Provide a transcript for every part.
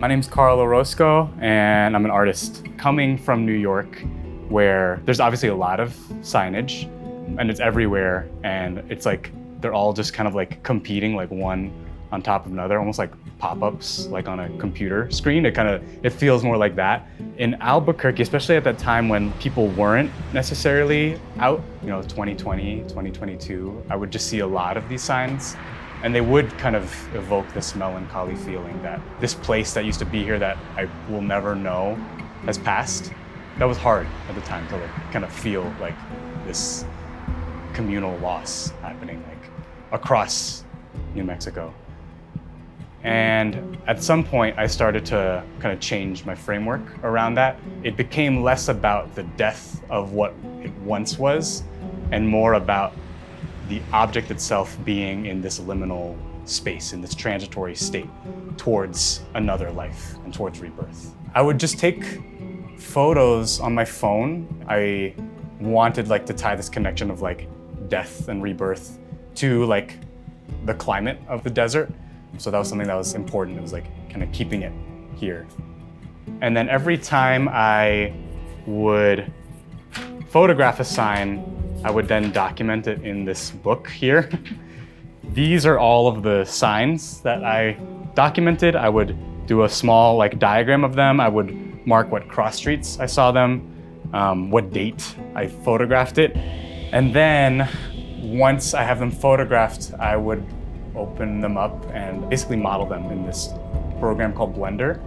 My name's Karl Orozco, and I'm an artist coming from New York, where there's obviously a lot of signage, and it's everywhere, and it's like they're all just kind of like competing, like one on top of another, almost like pop-ups, like on a computer screen. It feels more like that. In Albuquerque, especially at that time when people weren't necessarily out, 2020, 2022, I would just see a lot of these signs. And they would kind of evoke this melancholy feeling that this place that used to be here that I will never know has passed. That was hard at the time to like kind of feel like this communal loss happening like across New Mexico. And at some point I started to kind of change my framework around that. It became less about the death of what it once was and more about the object itself being in this liminal space, in this transitory state towards another life and towards rebirth. I would just take photos on my phone. I wanted like to tie this connection of like death and rebirth to like the climate of the desert. So that was something that was important. It was like kind of keeping it here. And then every time I would photograph a sign, I would then document it in this book here. These are all of the signs that I documented. I would do a small like diagram of them. I would mark what cross streets I saw them, what date I photographed it. And then once I have them photographed, I would open them up and basically model them in this program called Blender.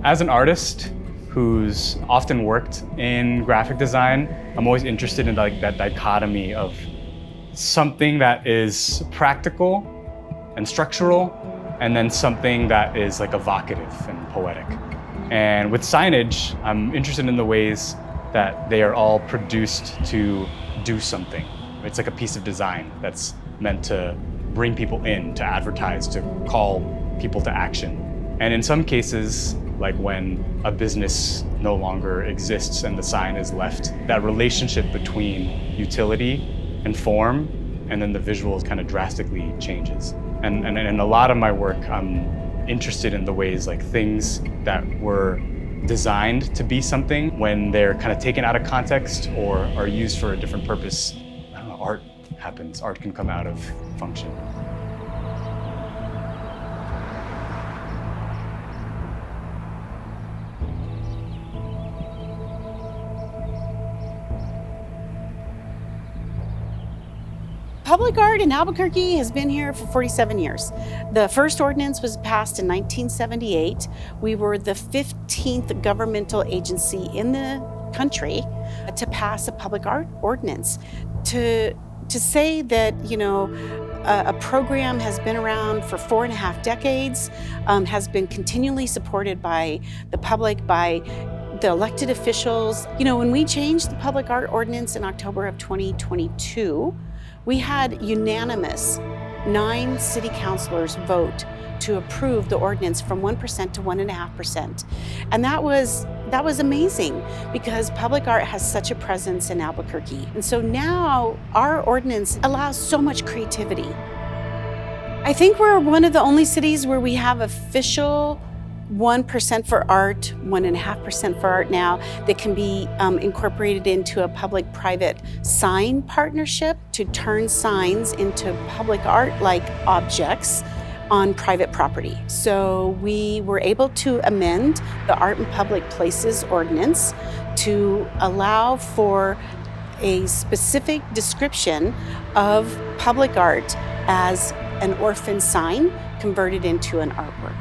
As an artist who's often worked in graphic design, I'm always interested in like that dichotomy of something that is practical and structural, and then something that is like evocative and poetic. And with signage, I'm interested in the ways that they are all produced to do something. It's like a piece of design that's meant to bring people in, to advertise, to call people to action. And in some cases, like when a business no longer exists and the sign is left, that relationship between utility and form and then the visual kind of drastically changes. And in a lot of my work, I'm interested in the ways like things that were designed to be something, when they're kind of taken out of context or are used for a different purpose, I don't know, art happens. Art can come out of function. Public art in Albuquerque has been here for 47 years. The first ordinance was passed in 1978. We were the 15th governmental agency in the country to pass a public art ordinance. To say that, a program has been around for 4.5 decades, has been continually supported by the public, by the elected officials. When we changed the public art ordinance in October of 2022, we had unanimous 9 city councilors vote to approve the ordinance from 1% to 1.5%. And that was amazing because public art has such a presence in Albuquerque. And so now our ordinance allows so much creativity. I think we're one of the only cities where we have official 1% for art, 1.5% for art now, that can be incorporated into a public-private sign partnership to turn signs into public art-like objects on private property. So we were able to amend the Art in Public Places Ordinance to allow for a specific description of public art as an orphan sign converted into an artwork.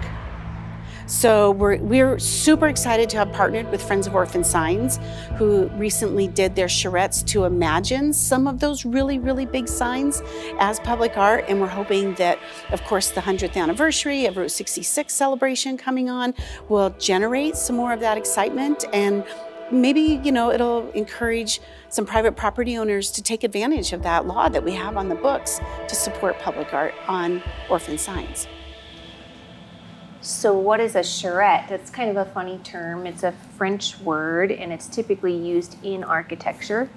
So we're super excited to have partnered with Friends of Orphan Signs, who recently did their charrettes to imagine some of those really, really big signs as public art. And we're hoping that, of course, the 100th anniversary of Route 66 celebration coming on will generate some more of that excitement. And maybe, it'll encourage some private property owners to take advantage of that law that we have on the books to support public art on orphan signs. So what is a charrette? That's kind of a funny term. It's a French word and it's typically used in architecture.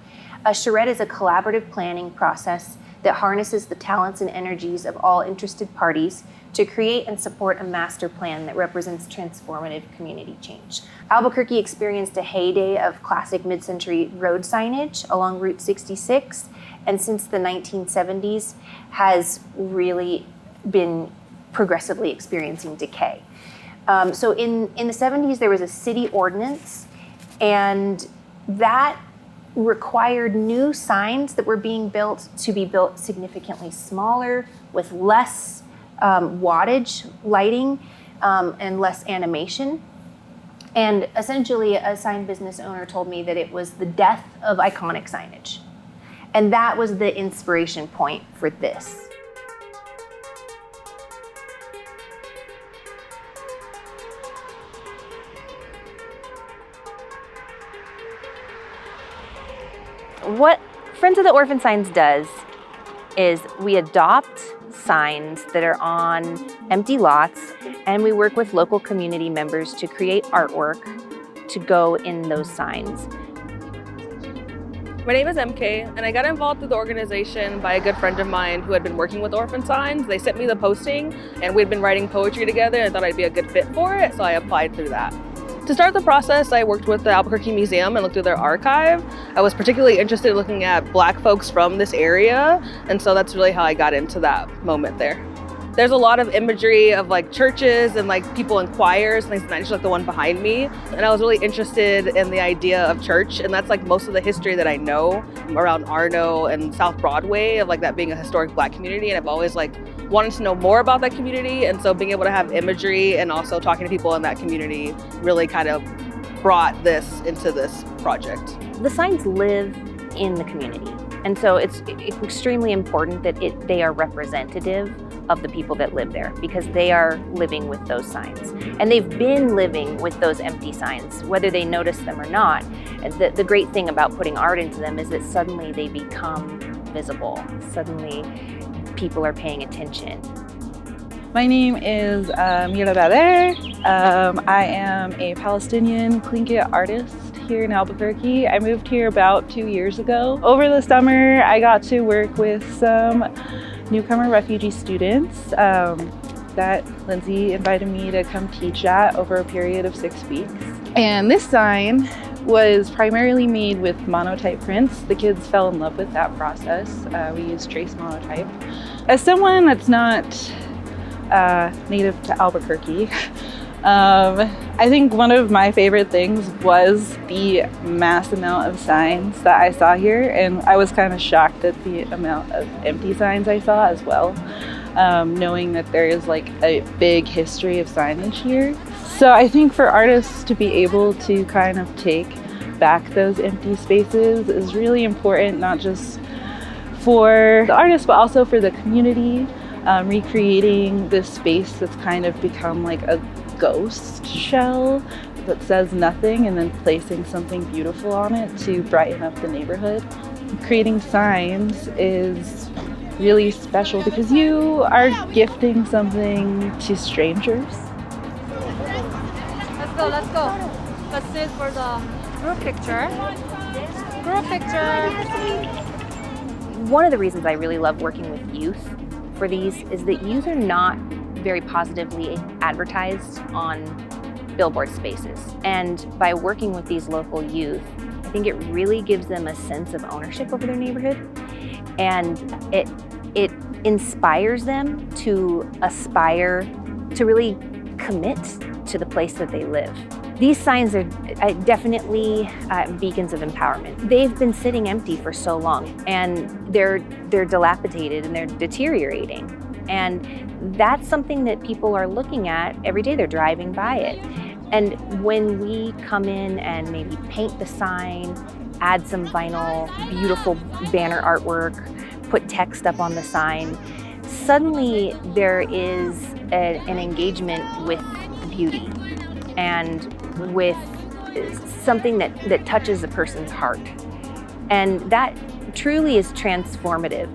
A charrette is a collaborative planning process that harnesses the talents and energies of all interested parties to create and support a master plan that represents transformative community change. Albuquerque experienced a heyday of classic mid-century road signage along Route 66, and since the 1970s has really been progressively experiencing decay. So in the 70s, there was a city ordinance, and that required new signs that were being built to be built significantly smaller with less wattage lighting and less animation. And essentially, a sign business owner told me that it was the death of iconic signage. And that was the inspiration point for this. What Friends of the Orphan Signs does is we adopt signs that are on empty lots, and we work with local community members to create artwork to go in those signs. My name is MK, and I got involved with the organization by a good friend of mine who had been working with Orphan Signs. They sent me the posting, and we'd been writing poetry together, and I thought I'd be a good fit for it, so I applied through that. To start the process, I worked with the Albuquerque Museum and looked through their archive. I was particularly interested in looking at Black folks from this area, and so that's really how I got into that moment there. There's a lot of imagery of like churches and like people in choirs, things like the one behind me. And I was really interested in the idea of church, and that's like most of the history that I know around Arno and South Broadway, of like that being a historic Black community. And I've always like wanted to know more about that community. And so being able to have imagery and also talking to people in that community really kind of brought this into this project. The signs live in the community. And so it's extremely important that they are representative of the people that live there, because they are living with those signs. And they've been living with those empty signs, whether they notice them or not. The great thing about putting art into them is that suddenly they become visible. Suddenly people are paying attention. My name is Mira Bader. I am a Palestinian Tlingit artist here in Albuquerque. I moved here about 2 years ago. Over the summer, I got to work with some newcomer refugee students that Lindsey invited me to come teach at over a period of 6 weeks. And this sign was primarily made with monotype prints. The kids fell in love with that process. We used trace monotype. As someone that's not native to Albuquerque, I think one of my favorite things was the mass amount of signs that I saw here, and I was kind of shocked at the amount of empty signs I saw as well, knowing that there is like a big history of signage here. So I think for artists to be able to kind of take back those empty spaces is really important, not just for the artists, but also for the community. Recreating this space that's kind of become like a ghost shell that says nothing, and then placing something beautiful on it to brighten up the neighborhood. Creating signs is really special because you are gifting something to strangers. Let's go. Let's sit for the group picture. Group picture. One of the reasons I really love working with youth for these is that youth are not very positively advertised on billboard spaces. And by working with these local youth, I think it really gives them a sense of ownership over their neighborhood. And it inspires them to aspire to really commit to the place that they live. These signs are definitely beacons of empowerment. They've been sitting empty for so long, and they're dilapidated and they're deteriorating. And that's something that people are looking at every day. They're driving by it. And when we come in and maybe paint the sign, add some vinyl, beautiful banner artwork, put text up on the sign, suddenly there is an engagement with beauty and with something that touches a person's heart. And that truly is transformative.